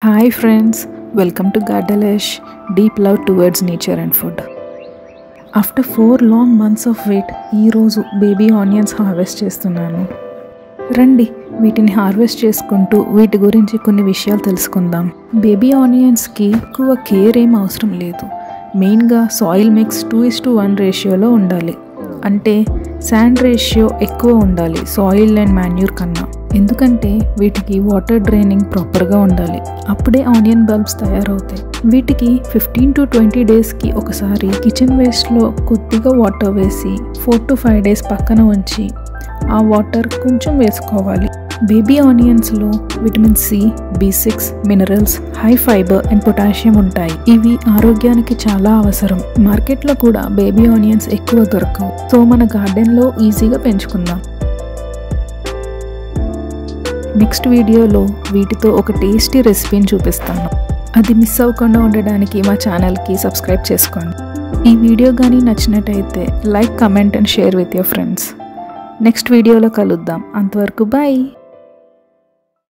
Hi friends, welcome to Gardelish, deep love towards nature and food. After 4 long months of wait, ఈ రోజు baby onions harvest చేస్తున్నాను. రండి వీటిని harvest చేసుకుంటూ వీటి గురించి కొన్ని విషయాలు తెలుసుకుందాం. బేబీ ఆనియన్స్కి ఎక్కువ కేర్ ఏం అవసరం లేదు. మెయిన్గా సాయిల్ మిక్స్ 2:1 రేషియోలో ఉండాలి. అంటే శాండ్ రేషియో ఎక్కువ ఉండాలి సాయిల్ అండ్ మాన్యూర్ కన్నా. ఎందుకంటే వీటికి వాటర్ డ్రైనింగ్ ప్రాపర్గా ఉండాలి. అప్పుడే ఆనియన్ బల్బ్స్ తయారవుతాయి. వీటికి 15 to 20 డేస్కి ఒకసారి కిచెన్ వేస్ట్లో కొద్దిగా వాటర్ వేసి 4 to 5 డేస్ పక్కన ఉంచి ఆ వాటర్ కొంచెం వేసుకోవాలి. బేబీ ఆనియన్స్లో vitamin C, B6, minerals, high fibre and potassium ఉంటాయి. ఇవి ఆరోగ్యానికి చాలా అవసరం. మార్కెట్లో కూడా బేబీ ఆనియన్స్ ఎక్కువ దొరకవు. సో మన గార్డెన్లో ఈజీగా పెంచుకుందాం. నెక్స్ట్ వీడియోలో వీటితో ఒక టేస్టీ రెసిపీని చూపిస్తాను. అది మిస్ అవ్వకుండా ఉండడానికి మా ఛానల్కి సబ్స్క్రైబ్ చేసుకోండి. ఈ వీడియో కానీ నచ్చినట్టయితే like, comment and share with your friends. Next వీడియోలో కలుద్దాం. అంతవరకు బాయ్.